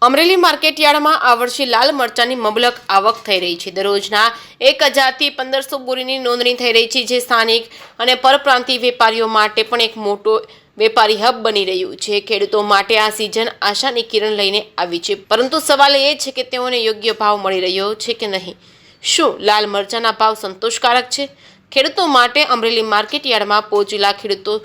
અમરેલી માર્કેટયાર્ડમાં આ વર્ષે લાલ મરચાની મબલક આવક થઈ રહી છે। દરરોજના 1000 થી 1500 બોરીની નોંધણી થઈ રહી છે, જે સ્થાનિક અને પરપ્રાંતીય વેપારીઓ માટે પણ એક મોટો વેપારી હબ બની રહ્યું છે। ખેડૂતો માટે આ સિઝન આશાની કિરણ લઈને આવી છે, પરંતુ સવાલ એ છે કે તેઓને યોગ્ય ભાવ મળી રહ્યો છે કે નહીં। શું લાલ મરચાના ભાવ સંતોષકારક છે? ખેડૂતો માટે અમરેલી માર્કેટયાર્ડમાં પહોંચેલા ખેડૂતો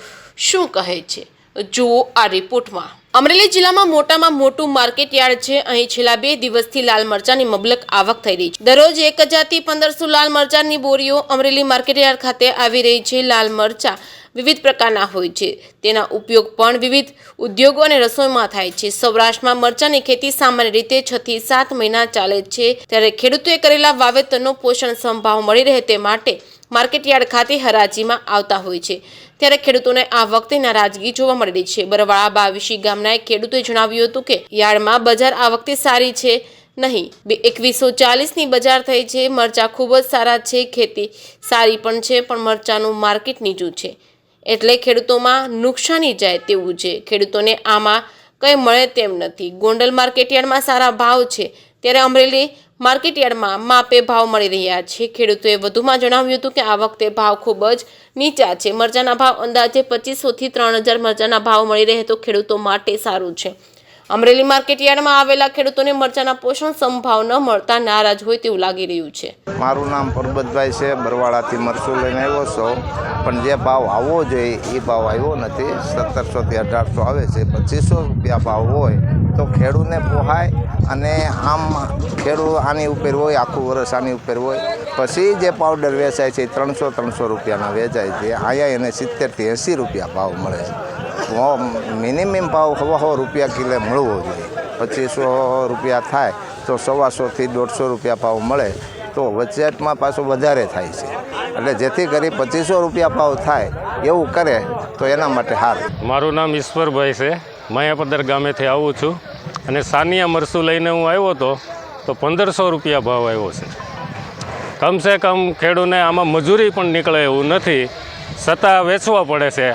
શું કહે છે, જુઓ આ રિપોર્ટમાં। અમરેલી જિલ્લામાં મોટામાં મોટું માર્કેટયાર્ડ છે। અહીં છેલ્લા 2 દિવસથી લાલ મરચાની મબલક આવક થઈ રહી છે। દરરોજ 1000 થી 1500 લાલ મરચાની બોરીઓ અમરેલી માર્કેટયાર્ડ ખાતે આવી રહી છે। લાલ મરચા વિવિધ પ્રકારના હોય છે, તેના ઉપયોગ પણ વિવિધ ઉદ્યોગો અને રસોઈમાં થાય છે। સૌરાષ્ટ્રમાં મરચાની ખેતી સામાન્ય રીતે 6 થી 7 મહિના ચાલે છે, ત્યારે ખેડૂતોએ કરેલા વાવેતરનો પોષણક્ષમ ભાવ મળી રહે તે માટે માર્કેટયાર્ડ ખાતે હરાજીમાં આવતા હોય છે। ત્યારે ખેડૂતોને આ વખતે નારાજગી જોવા મળી રહી છે। બરવાળા બાવીશી ગામના એક ખેડૂતોએ જણાવ્યું હતું કે યાર્ડમાં બજાર આ વખતે સારી છે નહીં, 2140ની બજાર થઈ છે। મરચા ખૂબ જ સારા છે, ખેતી સારી પણ છે, પણ મરચાનું માર્કેટ નીચું છે, એટલે ખેડૂતોમાં નુકસાની જાય તેવું છે। ખેડૂતોને આમાં કંઈ મળે તેમ નથી। ગોંડલ માર્કેટયાર્ડમાં સારા ભાવ છે, ત્યારે અમરેલી માર્કેટયાર્ડમાં માપે ભાવ મળી રહ્યા છે। ખેડૂતોએ વધુમાં જણાવ્યું હતું કે આ વખતે ભાવ ખૂબ જ નીચા છે। મરચાના ભાવ અંદાજે 2500 થી 3000 મરચાના ભાવ મળી રહે તો ખેડૂતો માટે સારું છે। અમરેલી માર્કેટયાર્ડમાં આવેલા ખેડૂતોને મરચાના પોષણક્ષમ ભાવ ન મળતા નારાજ હોય તેવું લાગી રહ્યું છે। મારું નામ પરબતભાઈ છે, બરવાળાથી મરચું લઈને આવ્યો છું, પણ જે ભાવ આવવો જોઈએ એ ભાવ આવ્યો નથી। 1700 થી 1800 આવે છે। 2500 રૂપિયા ભાવ હોય તો ખેડૂતને પોહાય, અને આમ ખેડૂત આની ઉપર હોય, આખું વર્ષ આની ઉપર હોય, પછી જે પાવડર વેચાય છે 300 રૂપિયાના વેચાય છે। અહીંયા એને 70 થી 80 રૂપિયા ભાવ મળે છે। મિનિમમ ભાવ 100 રૂપિયા કિલો મળવો જોઈએ। 2500 રૂપિયા થાય તો 125 થી 150 રૂપિયા ભાવ મળે તો વચેટમાં પાછું વધારે થાય છે, એટલે જેથી કરી 2500 રૂપિયા ભાવ થાય એવું કરે તો એના માટે સારું। મારું નામ ઈશ્વરભાઈ છે, માયાપદર ગામેથી આવું છું, અને સાનિયા મરચું લઈને હું આવ્યો હતો તો 1500 રૂપિયા ભાવ આવ્યો છે। કમસે કમ ખેડૂતને આમાં મજૂરી પણ નીકળે એવું નથી, છતાં વેચવા પડે છે।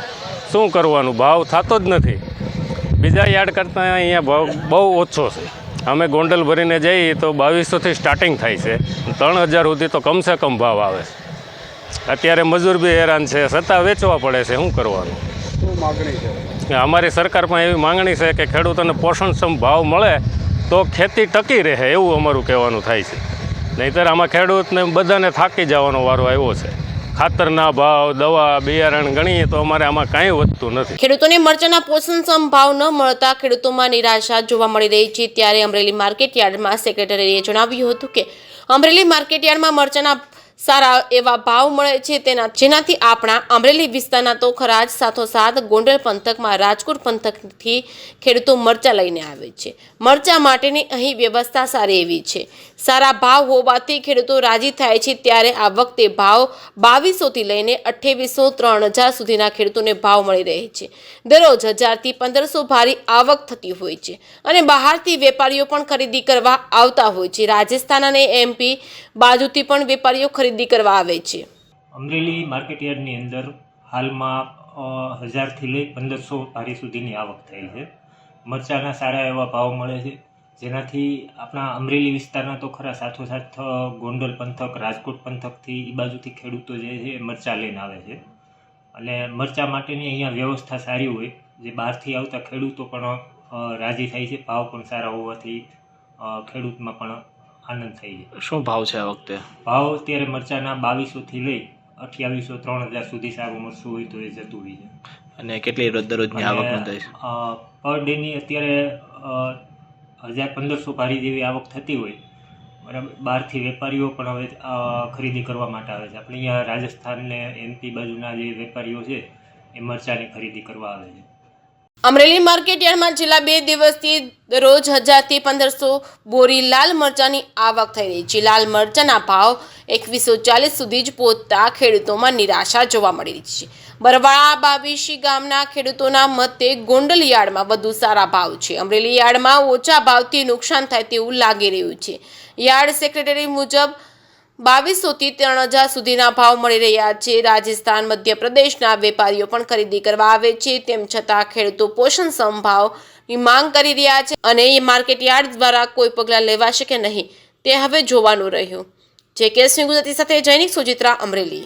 શું કરવાનું, ભાવ થતો જ નથી। બીજા યાર્ડ કરતાં અહીંયા ભાવ બહુ ઓછો છે। અમે ગોંડલ ભરીને જઈએ તો 2200થી સ્ટાર્ટિંગ થાય છે, 3000 સુધી તો કમસે કમ ભાવ આવે છે। અત્યારે મજૂર બી હેરાન છે, છતાં વેચવા પડે છે। શું કરવાનું? શું માગણી છે? અમારી સરકાર પણ એવી માંગણી છે કે ખેડૂતોને પોષણક્ષમ ભાવ મળે તો ખેતી ટકી રહે, એવું અમારું કહેવાનું થાય છે। નહીંતર આમાં ખેડૂતને બધાને થાકી જવાનો વારો આવ્યો છે। ખાતરના ભાવ, દવા, બિયારણ ગણીએ તો અમારે આમાં કાંઈ વધતું નથી। ખેડૂતોને મરચાના પોષણક્ષમ ભાવ ન મળતા ખેડૂતોમાં નિરાશા જોવા મળી રહી છે। ત્યારે અમરેલી માર્કેટયાર્ડમાં સેક્રેટરીએ જણાવ્યું હતું કે અમરેલી માર્કેટયાર્ડમાં મરચાના સારા એવા ભાવ મળે છે, જેનાથી આપણા અમરેલી વિસ્તારના તો ખરા જ, સાથોસાથ ગોંડલ પંથકમાં રાજકોટ પંથકથી ખેડૂતો મરચા લઈને આવે છે। મરચા માટેની અહીં વ્યવસ્થા સારી એવી છે, સારા ભાવ હોવાથી ખેડૂતો રાજી થાય છે। ત્યારે આ વખતે ભાવ 2200 થી લઈને 2800, 3000 સુધીના ખેડૂતોને ભાવ મળી રહે છે। દરરોજ 1000 થી 1500 ભારી આવક થતી હોય છે, અને બહારથી વેપારીઓ પણ ખરીદી કરવા આવતા હોય છે। રાજસ્થાન અને MP બાજુથી પણ વેપારીઓ ખરીદી કરવા આવે છે। અમરેલી માર્કેટયાર્ડની અંદર હાલમાં 1000 થી લઈ 1500 ભારી સુધીની આવક થઈ છે। મરચાના સારા એવા ભાવ મળે છે, જેનાથી આપણા અમરેલી વિસ્તારના તો ખરા, સાથોસાથ ગોંડલ પંથક, રાજકોટ પંથકથી એ બાજુથી ખેડૂતો જે છે એ મરચાં લઈને આવે છે, અને મરચાં માટેની અહીંયા વ્યવસ્થા સારી હોય, જે બહારથી આવતા ખેડૂતો પણ રાજી થાય છે। ભાવ પણ સારા હોવાથી ખેડૂતમાં પણ આનંદ થઈ છે। શું ભાવ છે આ વખતે? ભાવ અત્યારે મરચાના 2200 થી લઈ 2800, 3000 સુધી સારું મરચું હોય તો એ જતું હોય છે। અને કેટલી દરરોજની આવક નોંધાય છે? પર ડેની અત્યારે 1500 ભારી જેવી આવક થતી હોય, બરાબર। બહારથી વેપારીઓ પણ હવે ખરીદી કરવા માટે આવે છે। આપણે અહીંયા રાજસ્થાન ને MP બાજુના જે વેપારીઓ છે એ મરચાની ખરીદી કરવા આવે છે। અમરેલી માર્કેટયાર્ડમાં છેલ્લા 2 દિવસથી દરરોજ 1000 થી 1500 બોરી લાલ મરચાની આવક થઈ રહી છે। લાલ મરચાના ભાવ 2140 સુધી જ પહોંચતા ખેડૂતોમાં નિરાશા જોવા મળી રહી છે। બરવાળા બાવીશી ગામના ખેડૂતોના મતે ગોંડલ યાર્ડમાં વધુ સારા ભાવ છે। અમરેલી યાર્ડમાં ઓછા ભાવથી નુકસાન થાય તેવું લાગી રહ્યું છે। યાર્ડ સેક્રેટરી મુજબ 2200થી 3000 સુધીના ભાવ મળી રહ્યા છે. રાજસ્થાન, મધ્યપ્રદેશના વેપારીઓ પણ ખરીદી કરવા આવે છે. તેમ છતાં ખેડૂતો પોષણક્ષમ ભાવની માંગ કરી રહ્યા છે અને એ માર્કેટયાર્ડ દ્વારા કોઈ પગલાં લેવાશે કે નહીં તે હવે જોવાનું રહ્યું. જે કેસ ગુજરાતી સાથે જૈનિક સુચિત્રા, અમરેલી.